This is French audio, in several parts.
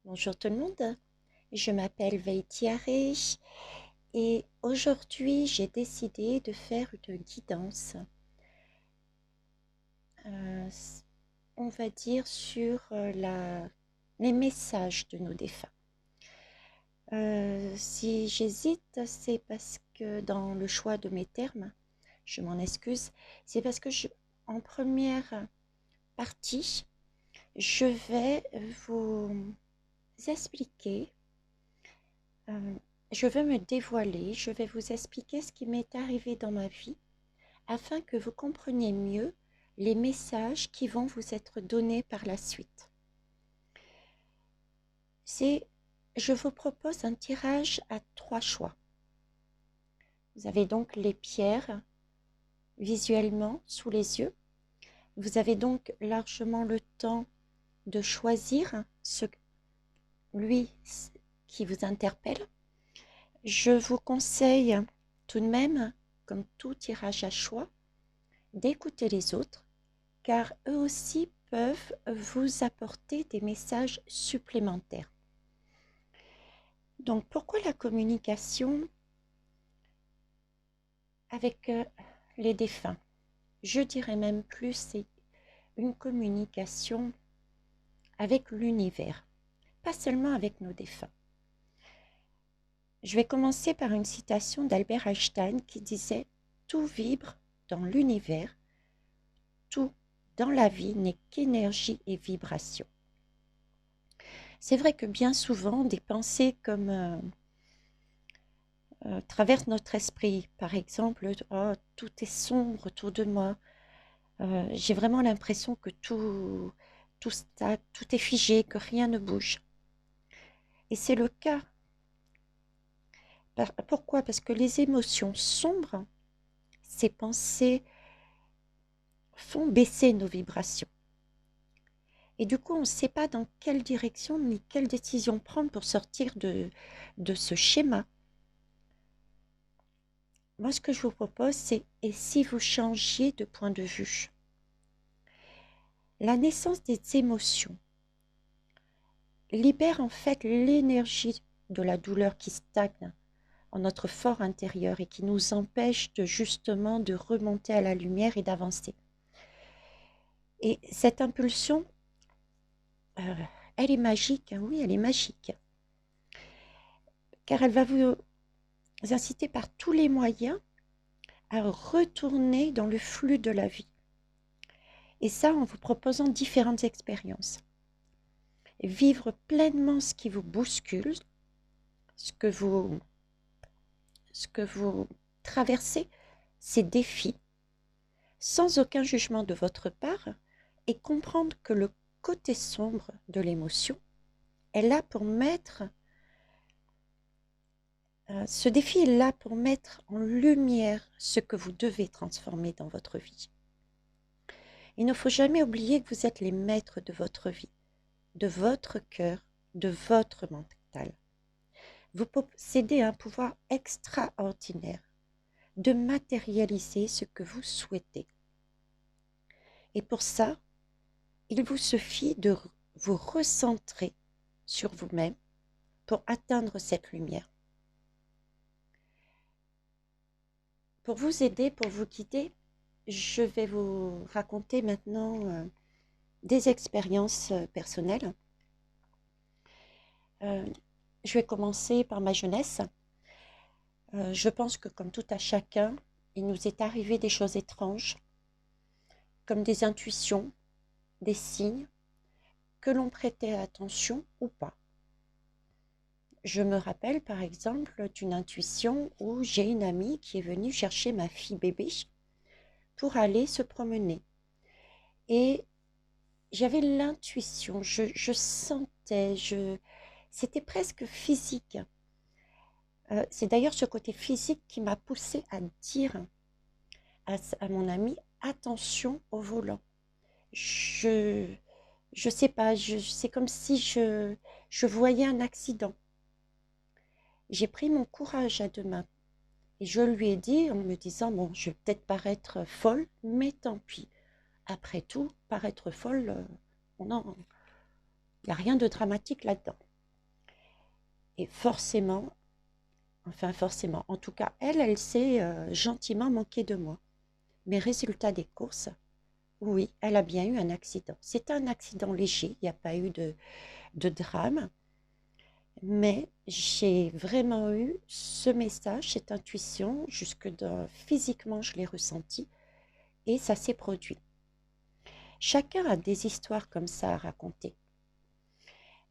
Bonjour tout le monde, je m'appelle Veitiaré et aujourd'hui j'ai décidé de faire une guidance, euh, on va dire sur les messages de nos défunts. Si j'hésite, c'est parce que dans le choix de mes termes, je m'en excuse, c'est parce que en première partie, je vais vous expliquer. Euh, je veux me dévoiler, je vais vous expliquer ce qui m'est arrivé dans ma vie afin que vous compreniez mieux les messages qui vont vous être donnés par la suite. Je vous propose un tirage à 3 choix. Vous avez donc les pierres visuellement sous les yeux. Vous avez donc largement le temps de choisir lui qui vous interpelle. Je vous conseille tout de même, comme tout tirage à choix, d'écouter les autres, car eux aussi peuvent vous apporter des messages supplémentaires. Donc, pourquoi la communication avec les défunts? Je dirais même plus, c'est une communication avec l'univers, pas seulement avec nos défunts. Je vais commencer par une citation d'Albert Einstein qui disait « Tout vibre dans l'univers, tout dans la vie n'est qu'énergie et vibration. » C'est vrai que bien souvent, des pensées comme traversent notre esprit. Par exemple, oh, tout est sombre autour de moi. J'ai vraiment l'impression que tout est figé, que rien ne bouge. Et c'est le cas. Pourquoi? Parce que les émotions sombres, ces pensées font baisser nos vibrations. Et du coup, on ne sait pas dans quelle direction ni quelle décision prendre pour sortir de ce schéma. Moi, ce que je vous propose, c'est « et si vous changiez de point de vue ?» La naissance des émotions libère en fait l'énergie de la douleur qui stagne en notre fort intérieur et qui nous empêche justement de remonter à la lumière et d'avancer. Et cette impulsion, elle est magique, hein, oui, elle est magique, car elle va vous inciter par tous les moyens à retourner dans le flux de la vie. Et ça, en vous proposant différentes expériences. Vivre pleinement ce qui vous bouscule, ce que vous traversez, ces défis, sans aucun jugement de votre part, et comprendre que le côté sombre de l'émotion est là pour mettre, ce défi est là pour mettre en lumière ce que vous devez transformer dans votre vie. Il ne faut jamais oublier que vous êtes les maîtres de votre vie, de votre cœur, de votre mental. Vous possédez un pouvoir extraordinaire de matérialiser ce que vous souhaitez. Et pour ça, il vous suffit de vous recentrer sur vous-même pour atteindre cette lumière. Pour vous aider, pour vous guider, je vais vous raconter maintenant des expériences personnelles. Je vais commencer par ma jeunesse. Je pense que comme tout à chacun, il nous est arrivé des choses étranges, comme des intuitions, des signes, que l'on prêtait attention ou pas. Je me rappelle par exemple d'une intuition où j'ai une amie qui est venue chercher ma fille bébé pour aller se promener. Et j'avais l'intuition, je sentais, c'était presque physique. C'est d'ailleurs ce côté physique qui m'a poussée à dire à mon amie, attention au volant. Je sais pas, c'est comme si je voyais un accident. J'ai pris mon courage à deux mains et je lui ai dit en me disant, bon, je vais peut-être paraître folle, mais tant pis. Après tout, paraître folle, il n'y a rien de dramatique là-dedans. Et forcément, enfin forcément, en tout cas, elle s'est gentiment moquée de moi. Mais résultat des courses, oui, elle a bien eu un accident. C'était un accident léger, il n'y a pas eu de drame, mais j'ai vraiment eu ce message, cette intuition, physiquement je l'ai ressenti et ça s'est produit. Chacun a des histoires comme ça à raconter.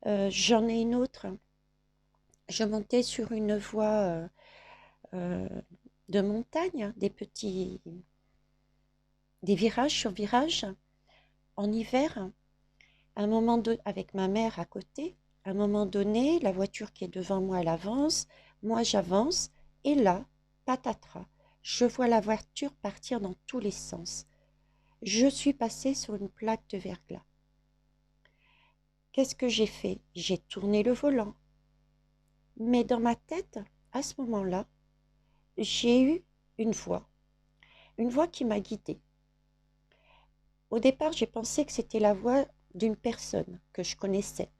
J'en ai une autre. Je montais sur une voie euh, de montagne, des virages sur virages, en hiver, avec ma mère à côté. À un moment donné, la voiture qui est devant moi, elle avance, moi j'avance, et là, patatras, je vois la voiture partir dans tous les sens. Je suis passée sur une plaque de verglas. Qu'est-ce que j'ai fait? J'ai tourné le volant. Mais dans ma tête, à ce moment-là, j'ai eu une voix qui m'a guidée. Au départ, j'ai pensé que c'était la voix d'une personne que je connaissais.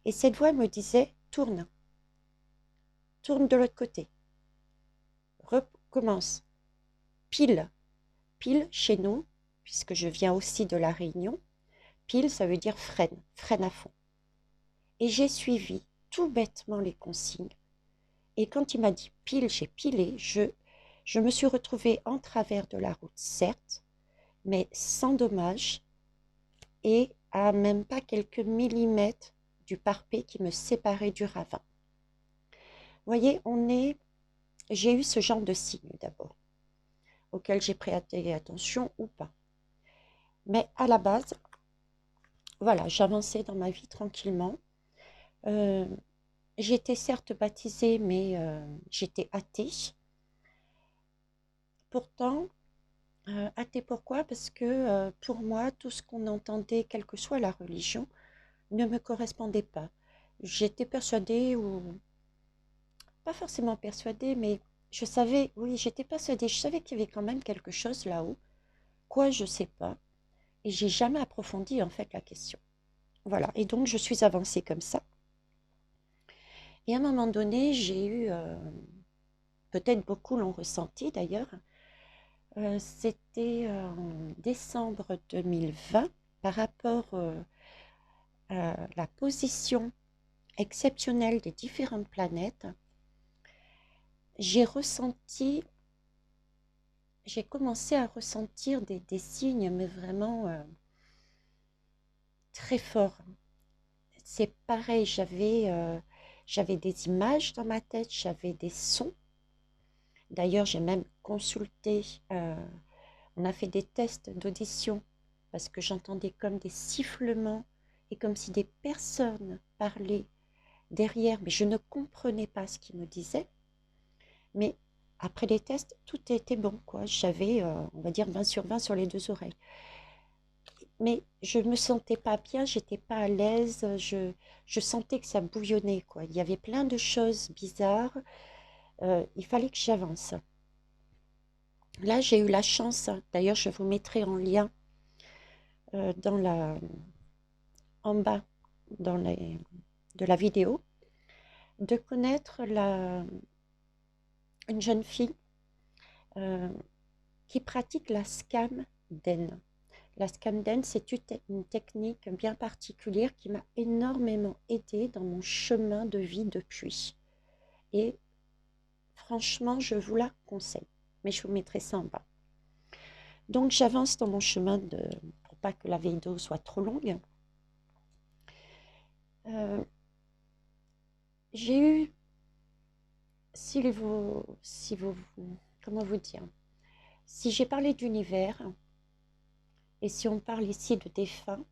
Et cette voix me disait, tourne, tourne de l'autre côté, recommence, pile, pile chez nous, puisque je viens aussi de La Réunion, pile ça veut dire freine, freine à fond. Et j'ai suivi tout bêtement les consignes. Et quand il m'a dit pile, j'ai pilé, je me suis retrouvée en travers de la route, certes, mais sans dommage et à même pas quelques millimètres du parapet qui me séparait du ravin. Vous voyez, j'ai eu ce genre de signe d'abord, auquel j'ai prêté attention ou pas. Mais à la base, voilà, j'avançais dans ma vie tranquillement. Euh, J'étais certes baptisée, mais j'étais athée. Pourtant, athée pourquoi? Parce que pour moi, tout ce qu'on entendait, quelle que soit la religion, ne me correspondait pas. J'étais persuadée, ou pas forcément persuadée, mais je savais, oui, j'étais persuadée, je savais qu'il y avait quand même quelque chose là-haut. Quoi, je sais pas. Et j'ai jamais approfondi en fait la question. Voilà, et donc je suis avancée comme ça. Et à un moment donné, j'ai eu, peut-être beaucoup l'ont ressenti d'ailleurs, c'était en décembre 2020 par rapport à la position exceptionnelle des différentes planètes. J'ai ressenti, j'ai commencé à ressentir des signes, mais vraiment très forts. C'est pareil, j'avais des images dans ma tête, j'avais des sons. D'ailleurs, j'ai même consulté, on a fait des tests d'audition parce que j'entendais comme des sifflements et comme si des personnes parlaient derrière, mais je ne comprenais pas ce qu'ils me disaient. Mais après les tests, tout était bon, quoi. J'avais, on va dire, 20 sur 20 sur les deux oreilles. Mais je me sentais pas bien, j'étais pas à l'aise, je sentais que ça bouillonnait, quoi. Il y avait plein de choses bizarres, il fallait que j'avance. Là, j'ai eu la chance, d'ailleurs, je vous mettrai en lien dans en bas dans de la vidéo, de connaître une jeune fille euh, qui pratique la scam den. La scam den, c'est une technique bien particulière qui m'a énormément aidée dans mon chemin de vie depuis. Et franchement, je vous la conseille. Mais je vous mettrai ça en bas. Donc, j'avance dans mon chemin pour pas que la vidéo soit trop longue. J'ai eu, si vous, comment vous dire, si j'ai parlé d'univers, et si on parle ici de défunts,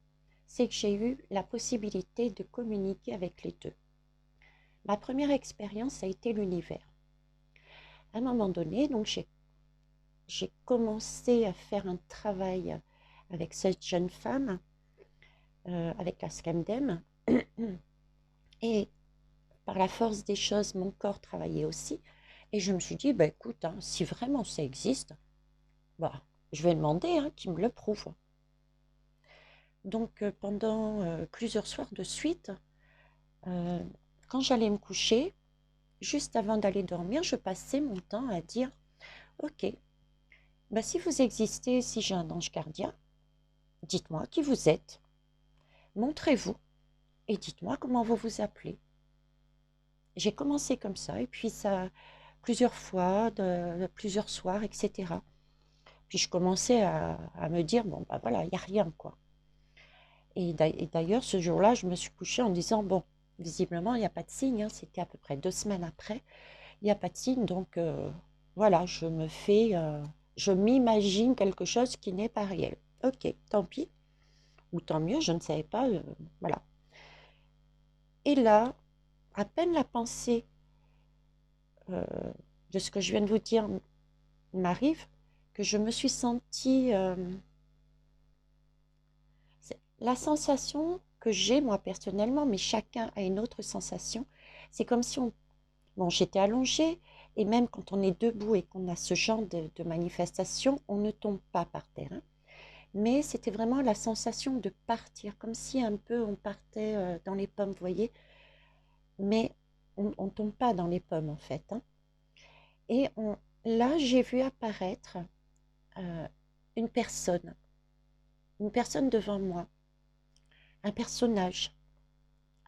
c'est que j'ai eu la possibilité de communiquer avec les deux. Ma première expérience a été l'univers. À un moment donné, donc j'ai commencé à faire un travail avec cette jeune femme, avec la Scamdem, et par la force des choses, mon corps travaillait aussi. Et je me suis dit, bah, écoute, hein, si vraiment ça existe, bah, je vais demander hein, qu'il me le prouve. Donc pendant plusieurs soirs de suite, quand j'allais me coucher, juste avant d'aller dormir, je passais mon temps à dire, ok, bah, si vous existez, si j'ai un ange gardien, dites-moi qui vous êtes, montrez-vous et dites-moi comment vous vous appelez. J'ai commencé comme ça et puis ça, plusieurs fois, plusieurs soirs, etc. Puis je commençais à me dire, bon, bah voilà, il n'y a rien, quoi. Et d'ailleurs, ce jour-là, je me suis couchée en disant, bon, visiblement, il n'y a pas de signe, hein, c'était à peu près 2 semaines après, il n'y a pas de signe, donc voilà, je m'imagine quelque chose qui n'est pas réel. Ok, tant pis, ou tant mieux, je ne savais pas, voilà. Et là, à peine la pensée euh, de ce que je viens de vous dire m'arrive, que je me suis sentie, la sensation que j'ai moi personnellement, mais chacun a une autre sensation, c'est comme si bon, j'étais allongée, et même quand on est debout et qu'on a ce genre de manifestation, on ne tombe pas par terre, hein. Mais c'était vraiment la sensation de partir, comme si un peu on partait dans les pommes, vous voyez, mais on ne tombe pas dans les pommes en fait, hein. Et là, j'ai vu apparaître euh, une une personne devant moi, un personnage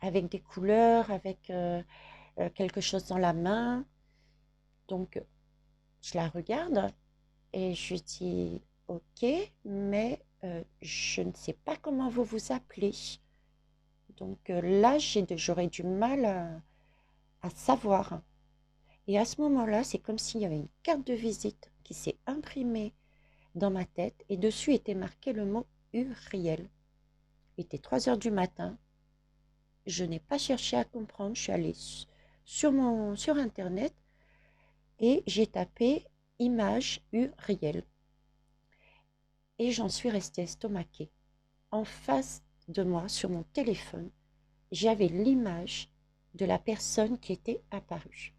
avec des couleurs, avec quelque chose dans la main. Donc, je la regarde et je lui dis, ok, mais je ne sais pas comment vous vous appelez. Donc là, j'aurais du mal à savoir. Et à ce moment-là, c'est comme s'il y avait une carte de visite qui s'est imprimée dans ma tête et dessus était marqué le mot Uriel. Il était 3 heures du matin. Je n'ai pas cherché à comprendre. Je suis allée sur Internet et j'ai tapé image Uriel. Et j'en suis restée estomaquée. En face de moi, sur mon téléphone, j'avais l'image de la personne qui était apparue.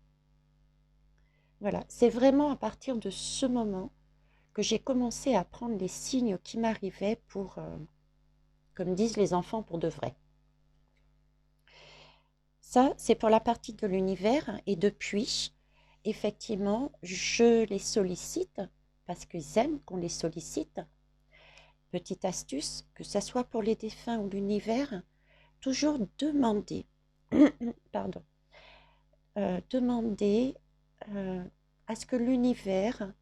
Voilà, c'est vraiment à partir de ce moment que j'ai commencé à prendre les signes qui m'arrivaient pour, comme disent les enfants, pour de vrai. Ça, c'est pour la partie de l'univers. Et depuis, effectivement, je les sollicite parce qu'ils aiment qu'on les sollicite. Petite astuce, que ce soit pour les défunts ou l'univers, toujours demander, pardon, demander à ce que l'univers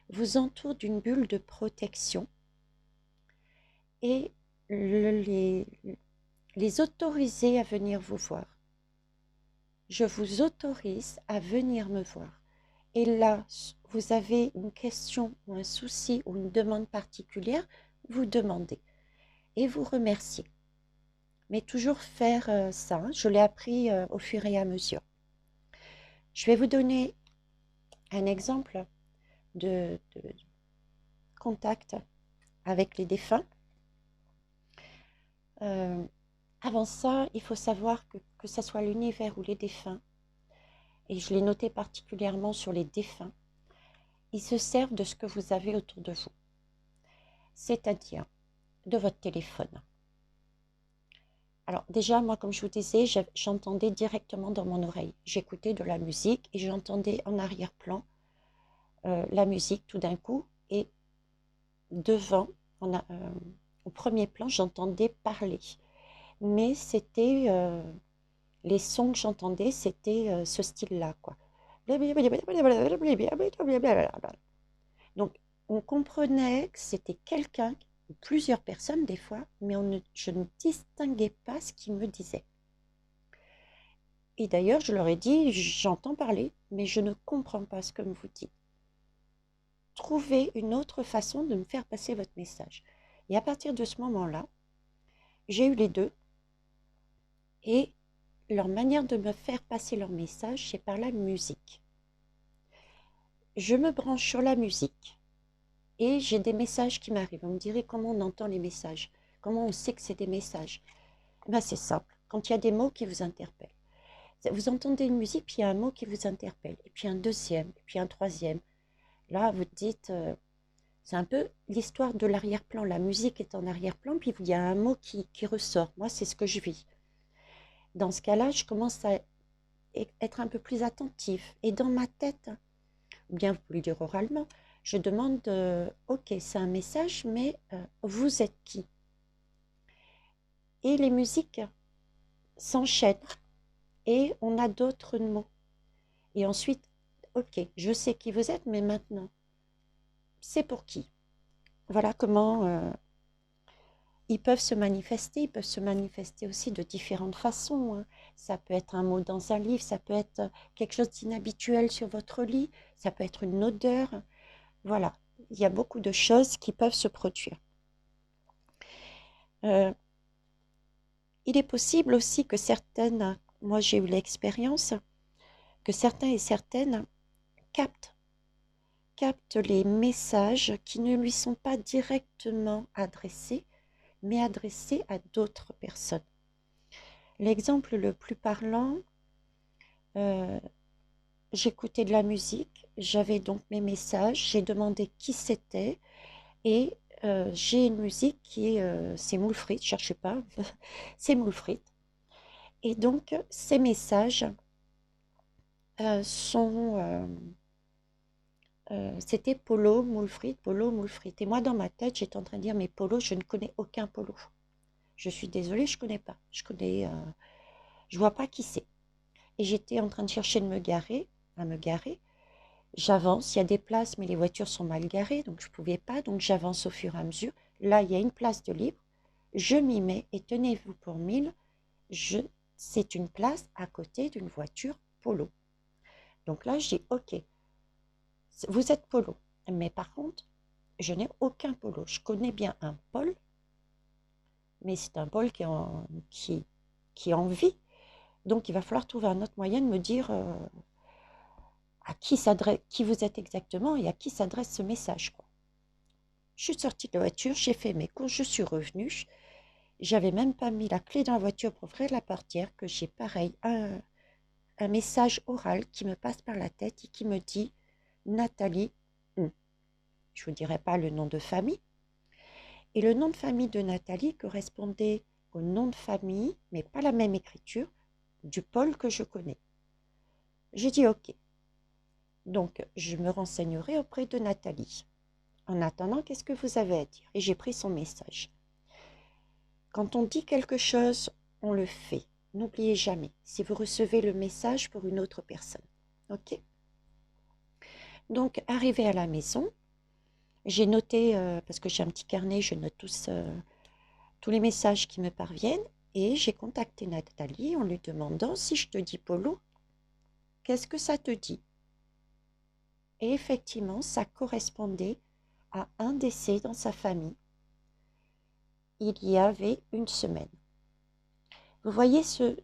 vous entoure d'une bulle de protection et les autoriser à venir vous voir. Je vous autorise à venir me voir. Et là, vous avez une question ou un souci ou une demande particulière, vous demandez et vous remerciez. Mais toujours faire ça, hein, je l'ai appris au fur et à mesure. Je vais vous donner un exemple de contact avec les défunts. Euh, Avant ça, il faut savoir que ce soit l'univers ou les défunts, et je l'ai noté particulièrement sur les défunts, ils se servent de ce que vous avez autour de vous, c'est-à-dire de votre téléphone. Alors déjà, moi, comme je vous disais, j'entendais directement dans mon oreille. J'écoutais de la musique et j'entendais en arrière-plan la musique tout d'un coup, et devant, au premier plan, j'entendais parler. Mais c'était les sons que j'entendais, c'était ce style-là, quoi. Donc, on comprenait que c'était quelqu'un, ou plusieurs personnes des fois, mais je ne distinguais pas ce qu'ils me disaient. Et d'ailleurs, je leur ai dit, j'entends parler, mais je ne comprends pas ce que vous dites. Trouvez une autre façon de me faire passer votre message. Et à partir de ce moment-là, j'ai eu les deux, et leur manière de me faire passer leur message, c'est par la musique. Je me branche sur la musique et j'ai des messages qui m'arrivent. On me dirait comment on entend les messages, comment on sait que c'est des messages. Ben, c'est simple, quand il y a des mots qui vous interpellent. Vous entendez une musique, puis il y a un mot qui vous interpelle, et puis un deuxième, et puis un troisième. Là, vous dites, c'est un peu l'histoire de l'arrière-plan. La musique est en arrière-plan, puis il y a un mot qui ressort. Moi, c'est ce que je vis. Dans ce cas-là, je commence à être un peu plus attentive. Et dans ma tête, ou bien vous pouvez le dire oralement, je demande, ok, c'est un message, mais vous êtes qui? Et les musiques s'enchaînent et on a d'autres mots. Et ensuite, ok, je sais qui vous êtes, mais maintenant, c'est pour qui? Voilà comment ils peuvent se manifester. Ils peuvent se manifester aussi de différentes façons, hein. Ça peut être un mot dans un livre, ça peut être quelque chose d'inhabituel sur votre lit, ça peut être une odeur. Voilà, il y a beaucoup de choses qui peuvent se produire. Euh, il est possible aussi que certaines, moi j'ai eu l'expérience, que certains et certaines captent, captent les messages qui ne lui sont pas directement adressés, mais adressés à d'autres personnes. L'exemple le plus parlant, euh, j'écoutais de la musique, j'avais donc mes messages, j'ai demandé qui c'était et j'ai une musique qui est, c'est Moule Frite, cherchez pas, c'est Moule Frite. Et donc ces messages sont, c'était Polo, Moule Frite, Polo, Moule Frite. Et moi dans ma tête, j'étais en train de dire, mais Polo, je ne connais aucun Polo. Je suis désolée, je connais pas. Je vois pas qui c'est. Et j'étais en train de chercher à me garer. J'avance, il y a des places, mais les voitures sont mal garées, donc je ne pouvais pas, donc j'avance au fur et à mesure. Là, il y a une place de libre, je m'y mets, et tenez-vous pour mille, c'est une place à côté d'une voiture Polo. Donc là, je dis, ok, vous êtes Polo, mais par contre, je n'ai aucun Polo. Je connais bien un Paul, mais c'est un Paul qui est en vie, donc il va falloir trouver un autre moyen de me dire à qui vous êtes exactement et à qui s'adresse ce message, quoi. Je suis sortie de la voiture, j'ai fait mes courses, je suis revenue. J'avais même pas mis la clé dans la voiture pour ouvrir la portière que j'ai pareil un message oral qui me passe par la tête et qui me dit Nathalie, je vous dirai pas le nom de famille. Et le nom de famille de Nathalie correspondait au nom de famille, mais pas la même écriture, du Paul que je connais. J'ai dit ok. Donc je me renseignerai auprès de Nathalie. En attendant, qu'est-ce que vous avez à dire? Et j'ai pris son message. Quand on dit quelque chose, on le fait. N'oubliez jamais, si vous recevez le message pour une autre personne. Ok? Donc, arrivé à la maison, j'ai noté, parce que j'ai un petit carnet, je note tous les messages qui me parviennent, et j'ai contacté Nathalie en lui demandant si je te dis Polo, qu'est-ce que ça te dit? Et effectivement, ça correspondait à un décès dans sa famille. Il y avait une semaine. Vous voyez, ce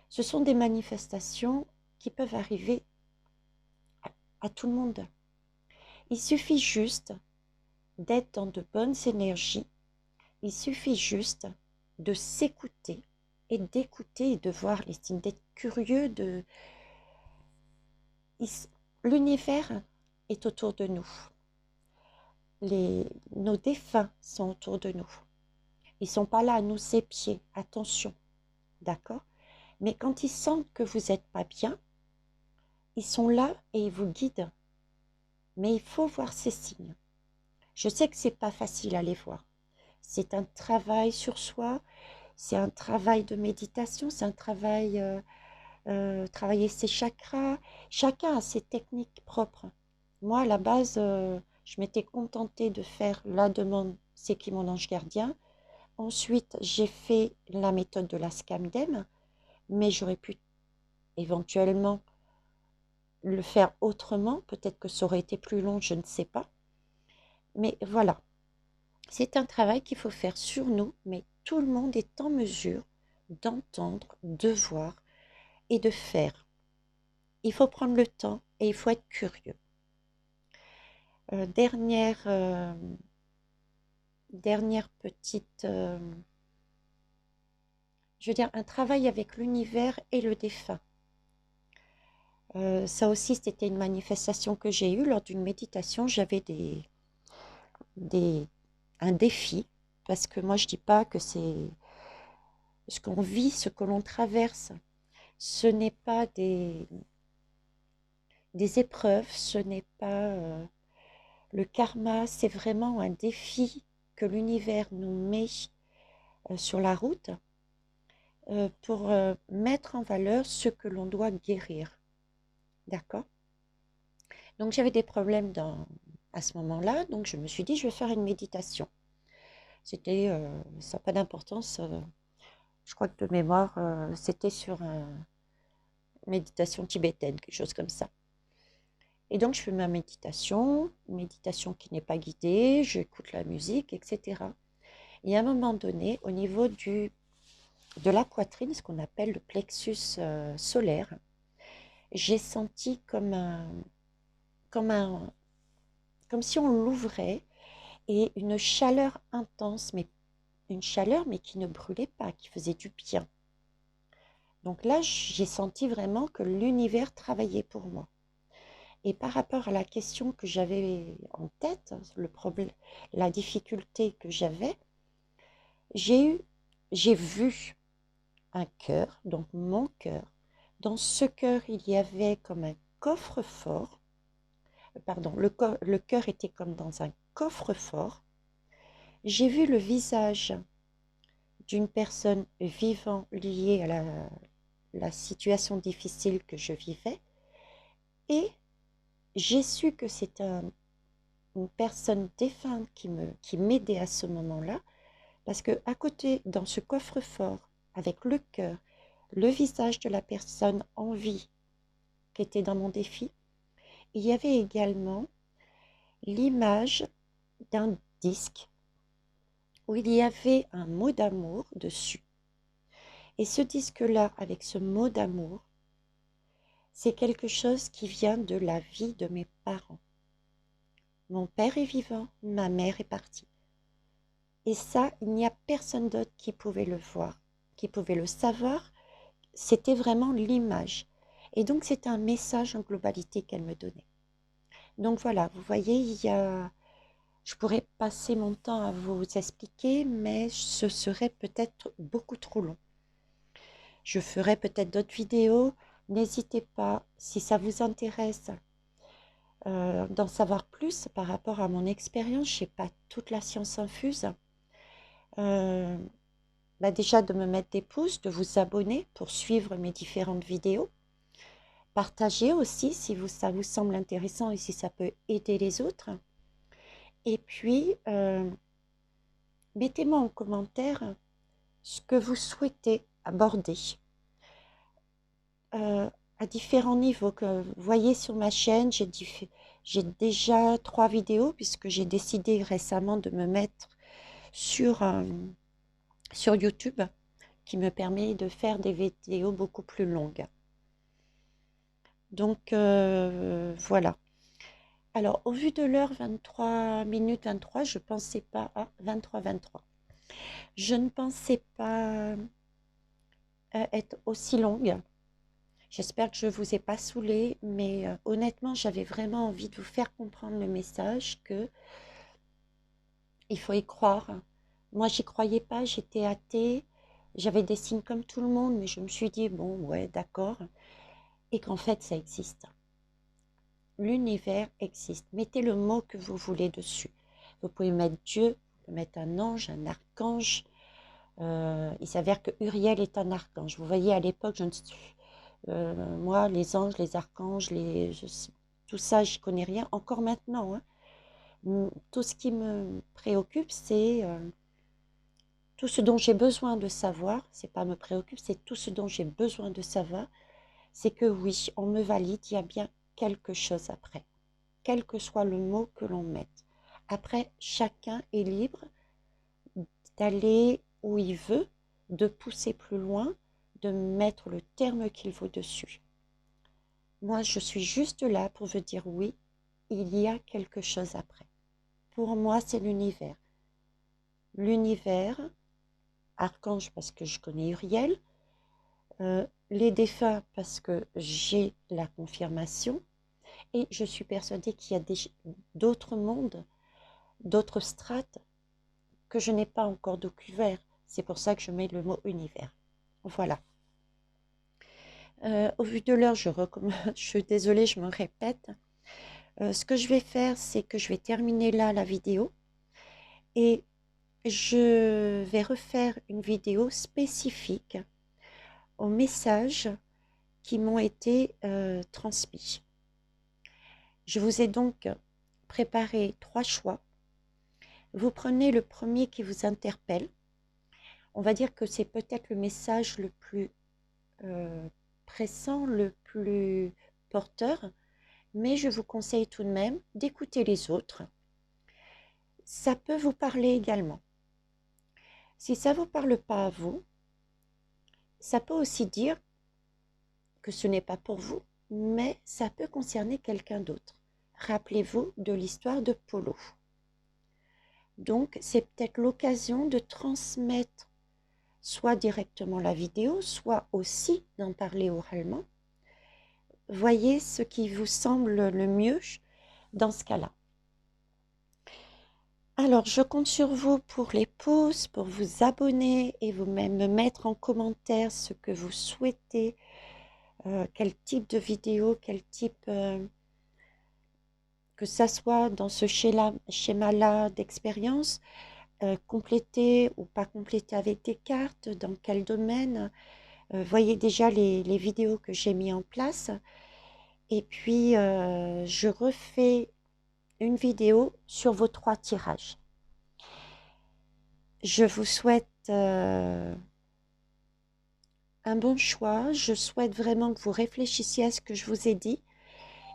sont des manifestations qui peuvent arriver à tout le monde. Il suffit juste d'être dans de bonnes énergies. Il suffit juste de s'écouter et d'écouter et de voir les signes, d'être curieux de... L'univers est autour de nous. Nos défunts sont autour de nous. Ils ne sont pas là à nous épier. Attention, d'accord? Mais quand ils sentent que vous n'êtes pas bien, ils sont là et ils vous guident. Mais il faut voir ces signes. Je sais que ce n'est pas facile à les voir. C'est un travail sur soi, c'est un travail de méditation, c'est un travail, travailler ses chakras. Chacun a ses techniques propres. Moi, à la base, je m'étais contentée de faire la demande, c'est qui mon ange gardien. Ensuite, j'ai fait la méthode de la Scamdem, mais j'aurais pu éventuellement le faire autrement. Peut-être que ça aurait été plus long, je ne sais pas. Mais voilà, c'est un travail qu'il faut faire sur nous, mais tout le monde est en mesure d'entendre, de voir et de faire. Il faut prendre le temps et il faut être curieux. Dernière petite, je veux dire, un travail avec l'univers et le défunt. Ça aussi, c'était une manifestation que j'ai eue lors d'une méditation. J'avais un défi, parce que moi, je dis pas que c'est ce qu'on vit, ce que l'on traverse, ce n'est pas des épreuves, ce n'est pas le karma, c'est vraiment un défi que l'univers nous met sur la route pour mettre en valeur ce que l'on doit guérir. D'accord? Donc j'avais des problèmes à ce moment-là, donc je me suis dit, je vais faire une méditation. C'était, ça n'a pas d'importance, je crois que de mémoire, c'était sur une méditation tibétaine, quelque chose comme ça. Et donc je fais ma méditation, une méditation qui n'est pas guidée, j'écoute la musique, etc. Et à un moment donné, au niveau de la poitrine, ce qu'on appelle le plexus solaire, j'ai senti comme un, comme si on l'ouvrait et une chaleur intense, mais une chaleur mais qui ne brûlait pas, qui faisait du bien. Donc là, j'ai senti vraiment que l'univers travaillait pour moi. Et par rapport à la question que j'avais en tête, le problème, la difficulté que j'avais, j'ai vu un cœur, donc mon cœur. Dans ce cœur, il y avait comme un coffre-fort. Pardon, le cœur était comme dans un coffre-fort. J'ai vu le visage d'une personne vivant liée à la situation difficile que je vivais. Et j'ai su que c'est une personne défunte qui m'aidait à ce moment-là. Parce que à côté, dans ce coffre-fort, avec le cœur, le visage de la personne en vie qui était dans mon défi, il y avait également l'image d'un disque où il y avait un mot d'amour dessus. Et ce disque-là, avec ce mot d'amour, c'est quelque chose qui vient de la vie de mes parents. Mon père est vivant, ma mère est partie. Et ça, il n'y a personne d'autre qui pouvait le voir, qui pouvait le savoir. C'était vraiment l'image. Et donc, c'était un message en globalité qu'elle me donnait. Donc voilà, vous voyez, je pourrais passer mon temps à vous expliquer, mais ce serait peut-être beaucoup trop long. Je ferai peut-être d'autres vidéos. N'hésitez pas, si ça vous intéresse, d'en savoir plus par rapport à mon expérience. Je n'ai pas toute la science infuse. Déjà de me mettre des pouces, de vous abonner pour suivre mes différentes vidéos. Partagez aussi si ça vous semble intéressant et si ça peut aider les autres. Et puis, mettez-moi en commentaire ce que vous souhaitez aborder à différents niveaux. Que vous voyez sur ma chaîne, j'ai déjà 3 vidéos puisque j'ai décidé récemment de me mettre sur YouTube qui me permet de faire des vidéos beaucoup plus longues. Donc voilà. Alors au vu de l'heure 23 minutes 23, je pensais pas à 23. Je ne pensais pas être aussi longue. J'espère que je ne vous ai pas saoulé, mais honnêtement, j'avais vraiment envie de vous faire comprendre le message que il faut y croire. Moi, j'y croyais pas, j'étais athée, j'avais des signes comme tout le monde, mais je me suis dit, bon, ouais, d'accord, et qu'en fait, ça existe. L'univers existe. Mettez le mot que vous voulez dessus. Vous pouvez mettre Dieu, vous pouvez mettre un ange, un archange. Il s'avère que Uriel est un archange. Vous voyez, à l'époque, moi, les anges, les archanges, tout ça, je connais rien. Encore maintenant, hein. Tout ce qui me préoccupe, c'est tout ce dont j'ai besoin de savoir. C'est pas me préoccupe, c'est tout ce dont j'ai besoin de savoir. C'est que oui, on me valide, il y a bien quelque chose après. Quel que soit le mot que l'on mette. Après, chacun est libre d'aller où il veut, de pousser plus loin, de mettre le terme qu'il veut dessus. Moi, je suis juste là pour vous dire oui, il y a quelque chose après. Pour moi, c'est l'univers. L'univers, archange parce que je connais Uriel, les défunts parce que j'ai la confirmation, et je suis persuadée qu'il y a d'autres mondes, d'autres strates que je n'ai pas encore découvert. C'est pour ça que je mets le mot univers. Voilà. Au vu de l'heure, je suis désolée, je me répète. Ce que je vais faire, c'est que je vais terminer là la vidéo et je vais refaire une vidéo spécifique aux messages qui m'ont été transmis. Je vous ai donc préparé 3 choix. Vous prenez le premier qui vous interpelle. On va dire que c'est peut-être le message le plus pressant, le plus porteur, mais je vous conseille tout de même d'écouter les autres. Ça peut vous parler également. Si ça ne vous parle pas à vous, ça peut aussi dire que ce n'est pas pour vous, mais ça peut concerner quelqu'un d'autre. Rappelez-vous de l'histoire de Polo. Donc, c'est peut-être l'occasion de transmettre soit directement la vidéo, soit aussi d'en parler oralement. Voyez ce qui vous semble le mieux dans ce cas-là. Alors, je compte sur vous pour les pouces, pour vous abonner et vous-même me mettre en commentaire ce que vous souhaitez, quel type de vidéo, quel type, que ça soit dans ce schéma-là d'expérience, complété ou pas complété avec des cartes, dans quel domaine. Voyez déjà les vidéos que j'ai mis en place. Et puis, je refais une vidéo sur vos 3 tirages. Je vous souhaite un bon choix. Je souhaite vraiment que vous réfléchissiez à ce que je vous ai dit.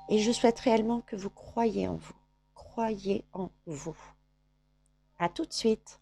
Et je souhaite réellement que vous croyiez en vous. Croyez en vous. À tout de suite.